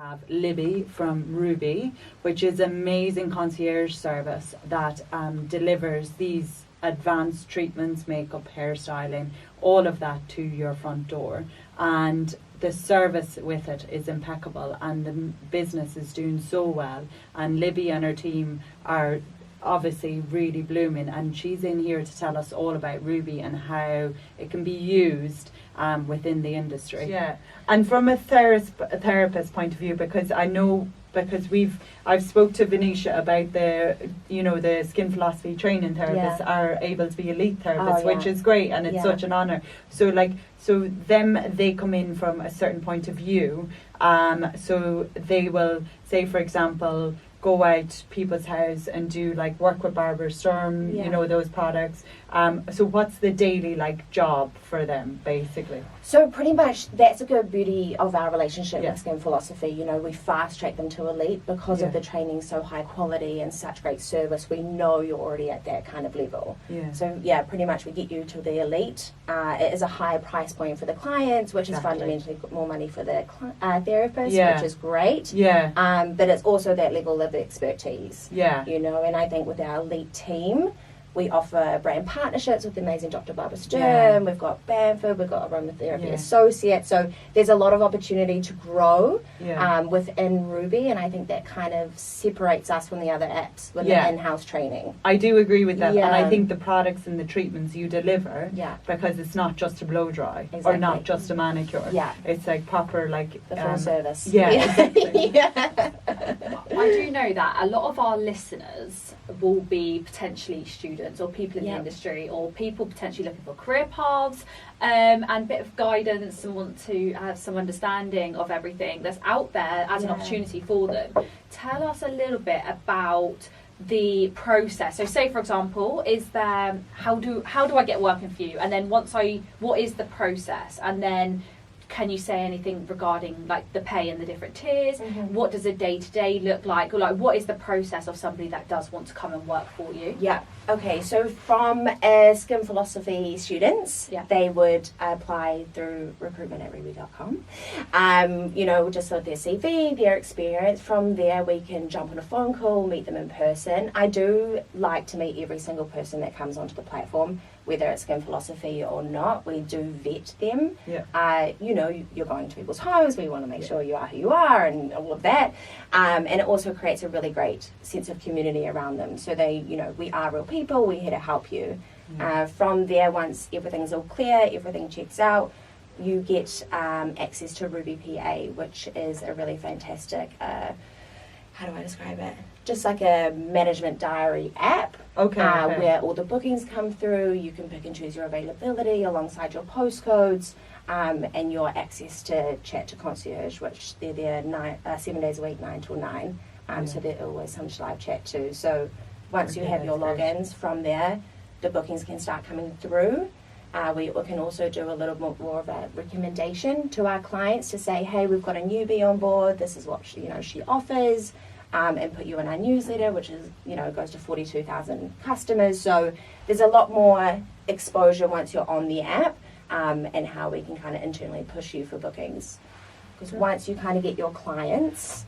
have Libby from Ruuby, which is amazing concierge service that delivers these advanced treatments, makeup, hairstyling, all of that to your front door. And the service with it is impeccable, and the business is doing so well. And Libby and her team are obviously really blooming, and she's in here to tell us all about Ruuby and how it can be used within the industry. Yeah, and from a therapist point of view, because I know, because I've spoke to Venetia about the skin philosophy training therapists are able to be elite therapists, which is great, and it's such an honour. So they come in from a certain point of view, so they will say, for example, go out people's house and do like work with Barbara Sturm, those products. So what's the daily job for them basically? So pretty much that's a good beauty of our relationship with Skin Philosophy. We fast track them to elite because of the training so high quality and such great service. We know you're already at that kind of level. So pretty much we get you to the elite. It is a higher price point for the clients, which is fundamentally more money for the therapist, which is great. But it's also that level of expertise. And I think with our elite team, we offer brand partnerships with the amazing Dr. Barbara Sturm. We've got Bamford, we've got Aromatherapy Associate. So there's a lot of opportunity to grow within Ruuby, and I think that kind of separates us from the other apps with the in-house training. I do agree with that, and I think the products and the treatments you deliver, because it's not just a blow dry or not just a manicure. It's like proper the full service. Exactly. I do know that a lot of our listeners will be potentially students or people in the industry, or people potentially looking for career paths and a bit of guidance and want to have some understanding of everything that's out there as an opportunity for them. Tell us a little bit about the process. So say for example, is there how do I get working for you, and then what is the process, and then can you say anything regarding the pay and the different tiers? What does a day-to-day look like? Or what is the process of somebody that does want to come and work for you? Okay, so from Skin Philosophy students, they would apply through recruitment@ruuby.com. Just with their CV, their experience. From there, we can jump on a phone call, meet them in person. I do like to meet every single person that comes onto the platform, whether it's Skin Philosophy or not. We do vet them. You're going to people's homes. We want to make sure you are who you are and all of that. And it also creates a really great sense of community around them. So we are real people. We're here to help you. From there, once everything's all clear, everything checks out, you get access to Ruuby PA, which is a really fantastic, how do I describe it? Just like a management diary app. Where all the bookings come through. You can pick and choose your availability alongside your postcodes, and your access to chat to concierge, which they're there 7 days a week, 9 till 9. So there's always some live chat too. So once you have your logins from there, the bookings can start coming through. We can also do a little more of a recommendation to our clients to say, hey, we've got a newbie on board. This is what she offers. And put you in our newsletter, which is, goes to 42,000 customers. So there's a lot more exposure once you're on the app, and how we can kind of internally push you for bookings. Because once you kind of get your clients,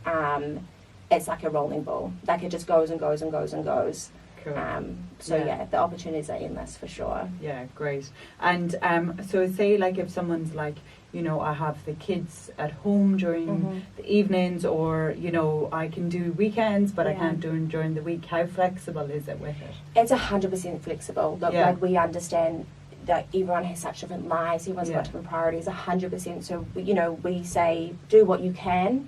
it's like a rolling ball. It just goes and goes and goes and goes. Cool. The opportunities are endless for sure. Yeah, great. And so say if someone's I have the kids at home during the evenings, or I can do weekends, but I can't do them during the week. How flexible is it with it? It's 100% flexible. Look, we understand that everyone has such different lives, everyone's got different priorities, 100%. So we say do what you can.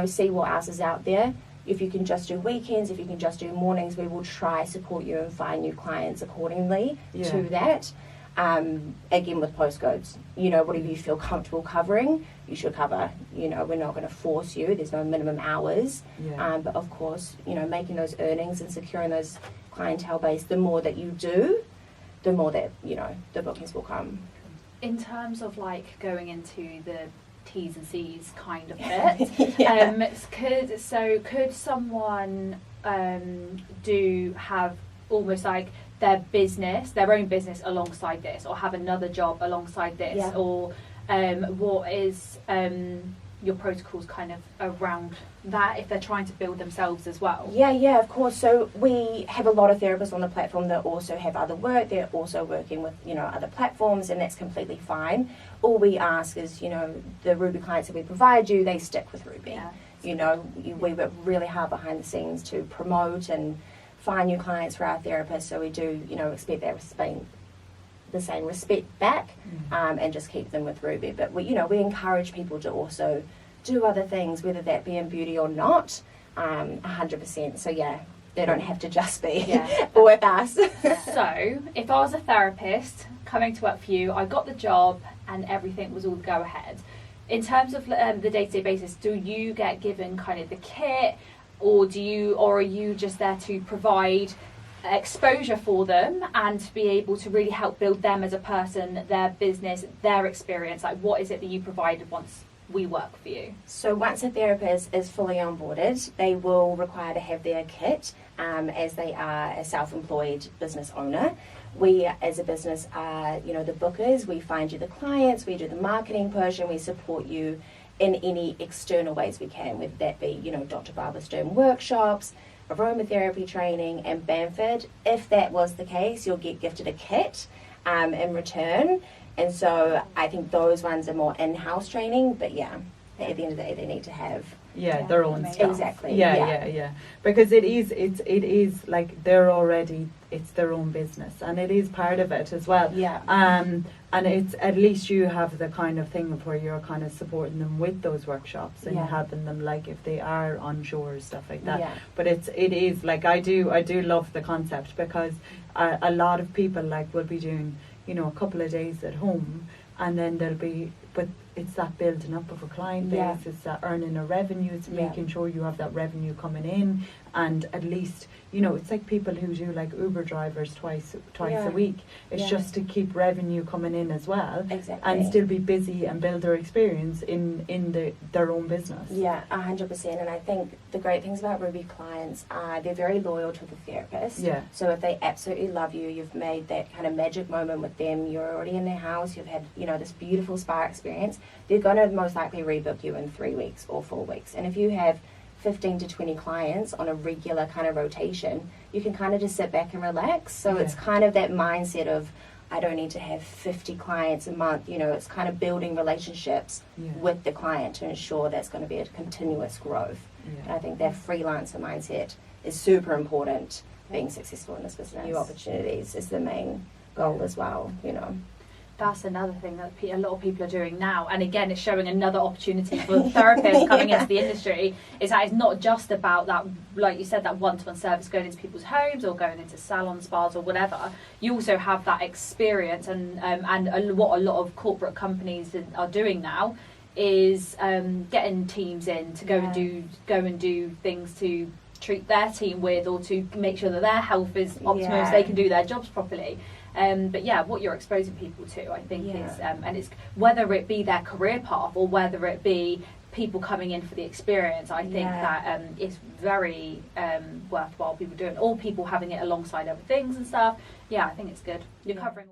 See what else is out there. If you can just do weekends, if you can just do mornings, we will try support you and find new clients accordingly to that. Again, with postcodes, whatever you feel comfortable covering, you should cover. We're not going to force you. There's no minimum hours. But of course, making those earnings and securing those clientele base, the more that you do, the more that, the bookings will come. In terms of going into the T's and C's kind of bit, could someone have almost their own business alongside this, or have another job alongside this, or what is your protocols kind of around that if they're trying to build themselves as well? Yeah, of course. So we have a lot of therapists on the platform that also have other work. They're also working with, other platforms, and that's completely fine. All we ask is, the Ruuby clients that we provide you, they stick with Ruuby. Yeah. We work really hard behind the scenes to promote and find new clients for our therapists. So we do, expect that the same respect back, and just keep them with Ruuby. But we encourage people to also do other things, whether that be in beauty or not, 100%. So yeah, they don't have to just be with us. So if I was a therapist coming to work for you, I got the job and everything was all go ahead. In terms of the day-to-day basis, do you get given kind of the kit, or are you just there to provide exposure for them and to be able to really help build them as a person, their business, their experience? Like, what is it that you provide once we work for you? So once a therapist is fully onboarded, they will require to have their kit, as they are a self-employed business owner. We as a business are, the bookers. We find you the clients, we do the marketing push, and we support you in any external ways we can, whether that be, Dr. Barbara Stern workshops, aromatherapy training, and Bamford. If that was the case, you'll get gifted a kit in return. And so I think those ones are more in-house training, but yeah, at the end of the day, they need to have their own stuff. Exactly. Yeah. Because it is like it's their own business, and it is part of it as well. Yeah. And it's at least you have the kind of thing of where you're kind of supporting them with those workshops and helping them, like if they are unsure, stuff like that. Yeah. But it is like I do love the concept, because a lot of people will be doing a couple of days at home, and then but it's that building up of a client base, it's that earning a revenue, it's making sure you have that revenue coming in, and at least, it's like people who do Uber drivers twice a week. It's just to keep revenue coming in as well, and still be busy and build their experience in their own business. Yeah, 100%. And I think the great things about Ruuby clients are they're very loyal to the therapist. Yeah. So if they absolutely love you, you've made that kind of magic moment with them, you're already in their house, you've had, this beautiful spa experience, they're going to most likely rebook you in 3 weeks or 4 weeks. And if you have 15 to 20 clients on a regular kind of rotation, you can kind of just sit back and relax. So it's kind of that mindset of, I don't need to have 50 clients a month. It's kind of building relationships with the client to ensure that's going to be a continuous growth. And I think that freelancer mindset is super important. Being successful in this business, new opportunities is the main goal as well. That's another thing that a lot of people are doing now, and again, it's showing another opportunity for therapists coming into the industry, is that it's not just about that, like you said, that one-to-one service going into people's homes or going into salon spas or whatever. You also have that experience, and what a lot of corporate companies are doing now is getting teams in to go and do things to treat their team with, or to make sure that their health is optimal so they can do their jobs properly. But what you're exposing people to, I think, is, and it's whether it be their career path or whether it be people coming in for the experience, I think that it's very worthwhile people doing, or people having it alongside other things and stuff. Yeah, I think it's good. You're covering